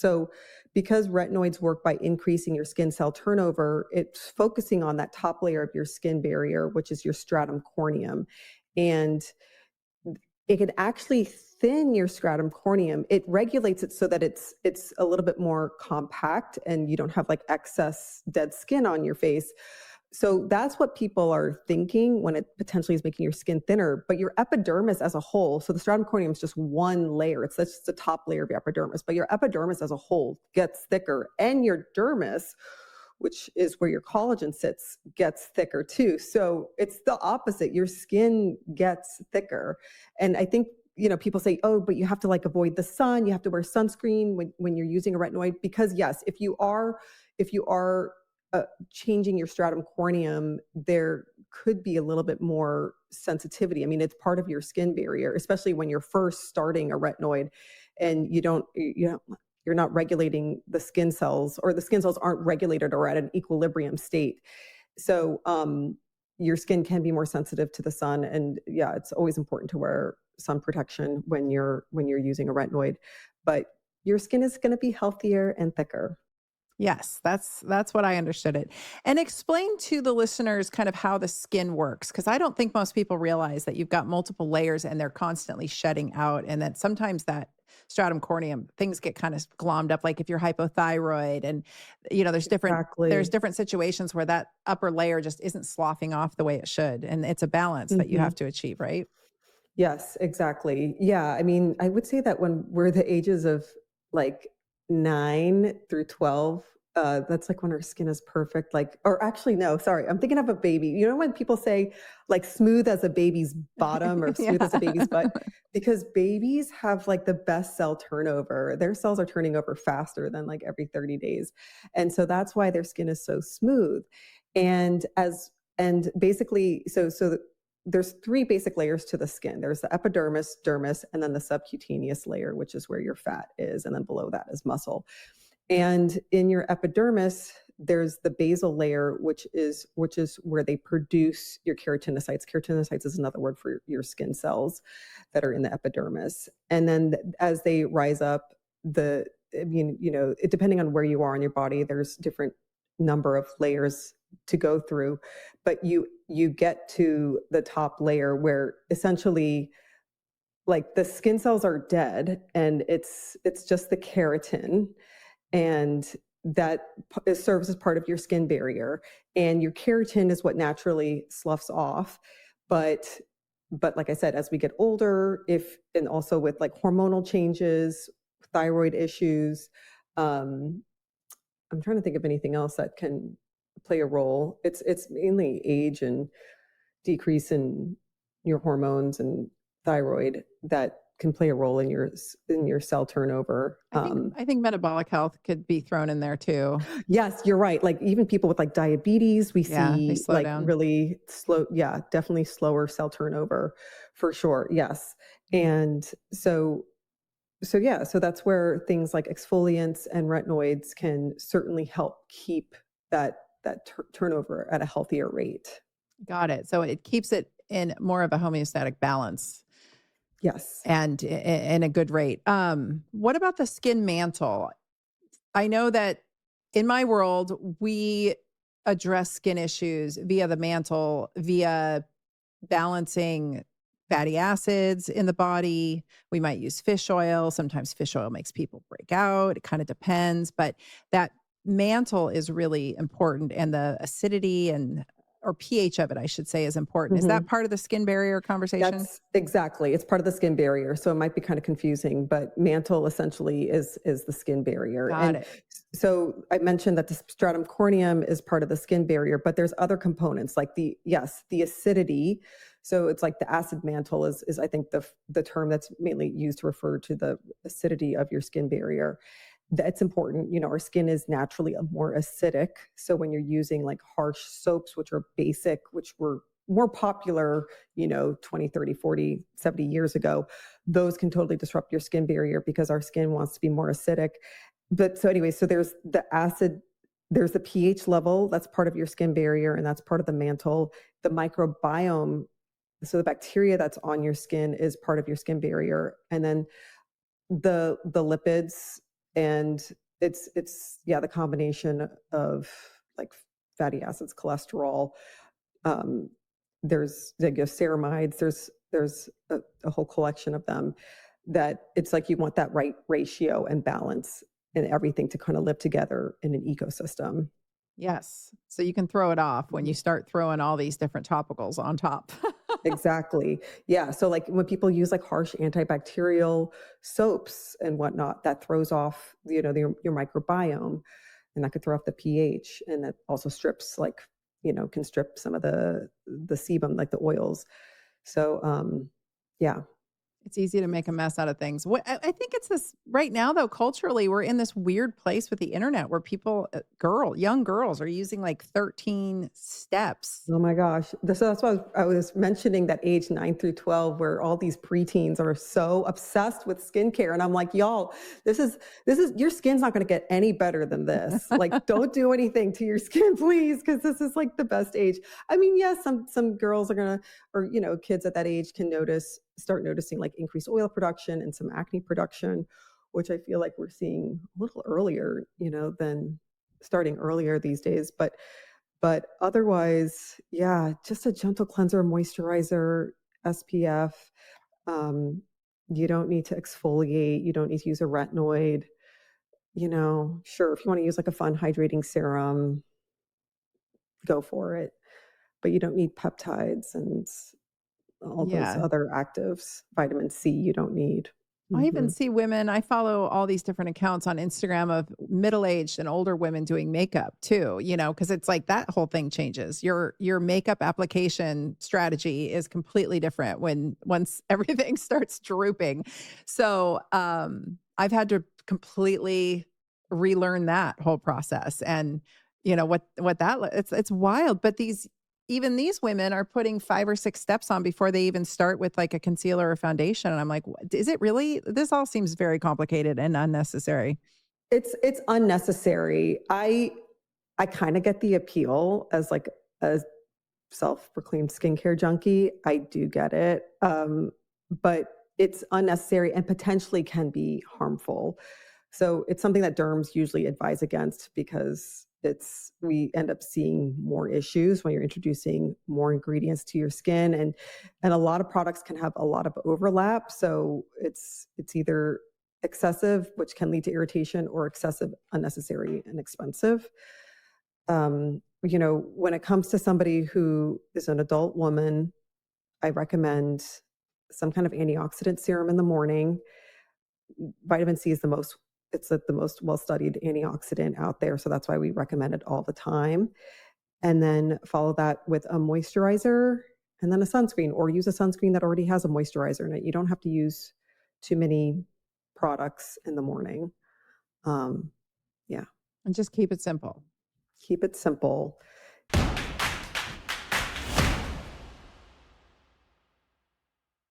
So because retinoids work by increasing your skin cell turnover, it's focusing on that top layer of your skin barrier, which is your stratum corneum. And it can actually thin your stratum corneum. It regulates it so that it's a little bit more compact and you don't have like excess dead skin on your face. So that's what people are thinking when it potentially is making your skin thinner. But your epidermis as a whole, so the stratum corneum is just one layer. That's just the top layer of your epidermis. But your epidermis as a whole gets thicker, and your dermis, which is where your collagen sits, gets thicker too. So it's the opposite. Your skin gets thicker. And I think, people say, oh, but you have to like avoid the sun. You have to wear sunscreen when you're using a retinoid, because yes, if you are changing your stratum corneum, there could be a little bit more sensitivity. I mean, it's part of your skin barrier, especially when you're first starting a retinoid and you're not regulating the skin cells, or the skin cells aren't regulated or at an equilibrium state. So your skin can be more sensitive to the sun. And yeah, it's always important to wear sun protection when you're using a retinoid, but your skin is going to be healthier and thicker. Yes, that's what I understood it. And explain to the listeners kind of how the skin works, because I don't think most people realize that you've got multiple layers and they're constantly shedding out, and that sometimes that stratum corneum things get kind of glommed up, like if you're hypothyroid, and there's Exactly. different situations where that upper layer just isn't sloughing off the way it should, and it's a balance that you Mhm. have to achieve, right? Yes, exactly. Yeah, I mean, I would say that when we're the ages of like 9 through 12, that's like when our skin is perfect. Like, or actually, no, sorry, I'm thinking of a baby. You know when people say like smooth as a baby's bottom or smooth as a Yeah. baby's butt? Because babies have like the best cell turnover. Their cells are turning over faster than like every 30 days. And so that's why their skin is so smooth. And and basically, there's three basic layers to the skin. There's the epidermis, dermis, and then the subcutaneous layer, which is where your fat is, and then below that is muscle. And in your epidermis, there's the basal layer, which is where they produce your keratinocytes. Keratinocytes is another word for your skin cells that are in the epidermis. And then as they rise up, depending on where you are in your body, there's different number of layers to go through, but you get to the top layer where essentially like the skin cells are dead and it's just the keratin, and serves as part of your skin barrier, and your keratin is what naturally sloughs off. But like I said, as we get older, if and also with like hormonal changes, thyroid issues, um I'm trying to think of anything else that can play a role. It's mainly age and decrease in your hormones and thyroid that can play a role in your cell turnover. I think metabolic health could be thrown in there too. Yes, you're right. Like even people with like diabetes, we Yeah, they see slow like down. really slow, yeah, definitely slower cell turnover for sure. Yes. And so that's where things like exfoliants and retinoids can certainly help keep that turnover at a healthier rate. Got it. So it keeps it in more of a homeostatic balance Yes. and in a good rate. What about the skin mantle? I know that in my world, we address skin issues via the mantle, via balancing fatty acids in the body. We might use fish oil. Sometimes fish oil makes people break out. It kind of depends, but that mantle is really important, and the acidity and or pH of it, I should say, is important. Is that Mhm. part of the skin barrier conversation? That's exactly. It's part of the skin barrier, so it might be kind of confusing, but mantle essentially is the skin barrier. Got And it. so I mentioned that the stratum corneum is part of the skin barrier, but there's other components like the acidity. So it's like the acid mantle is I think the term that's mainly used to refer to the acidity of your skin barrier. That's important. Our skin is naturally more acidic. So when you're using like harsh soaps, which are basic, which were more popular 20, 30, 40, 70 years ago, those can totally disrupt your skin barrier because our skin wants to be more acidic. But so anyway, so there's the acid, there's the pH level, that's part of your skin barrier, and that's part of the mantle. The microbiome, so the bacteria that's on your skin is part of your skin barrier. And then the lipids And it's yeah, the combination of like fatty acids, cholesterol, um, there's like ceramides, there's a whole collection of them that it's like you want that right ratio and balance and everything to kind of live together in an ecosystem. Yes. So you can throw it off when you Mhm. start throwing all these different topicals on top. Exactly. Yeah. So like when people use like harsh antibacterial soaps and whatnot, that throws off, your microbiome, and that could throw off the pH, and that also strips like, can strip some of the sebum, like the oils. So yeah. It's easy to make a mess out of things. What I think it's this right now, though, culturally, we're in this weird place with the internet where people, young girls are using like 13 steps. Oh my gosh. So that's why I was mentioning that age 9 through 12, where all these preteens are so obsessed with skincare. And I'm like, y'all, this is your skin's not going to get any better than this. Like, don't do anything to your skin, please, because this is like the best age. I mean, yes, some girls are gonna, or kids at that age can start noticing like increased oil production and some acne production, which I feel like we're seeing a little earlier, than starting earlier these days. But otherwise, yeah, just a gentle cleanser, moisturizer, SPF. Um, you don't need to exfoliate. You don't need to use a retinoid. Sure, if you want to use like a fun hydrating serum, go for it. But you don't need peptides and all those Yeah. other actives. Vitamin C, you don't need. I even Hmm. see women, I follow all these different accounts on Instagram of middle-aged and older women doing makeup too, because it's like that whole thing changes. Your makeup application strategy is completely different when once everything starts drooping. So, I've had to completely relearn that whole process and what it's wild, but these women are putting 5 or 6 steps on before they even start with, like, a concealer or foundation, and I'm like, "What is it really?" This all seems very complicated and unnecessary. It's unnecessary. I kind of get the appeal as like a self-proclaimed skincare junkie. I do get it. But it's unnecessary and potentially can be harmful. So it's something that derms usually advise against because we end up seeing more issues when you're introducing more ingredients to your skin, and a lot of products can have a lot of overlap. So it's either excessive, which can lead to irritation, or excessive, unnecessary, and expensive. When it comes to somebody who is an adult woman, I recommend some kind of antioxidant serum in the morning. Vitamin C is the most well-studied antioxidant out there, so that's why we recommend it all the time. And then follow that with a moisturizer and then a sunscreen, or use a sunscreen that already has a moisturizer in it. You don't have to use too many products in the morning. Um, yeah, And just keep it simple. keep it simple.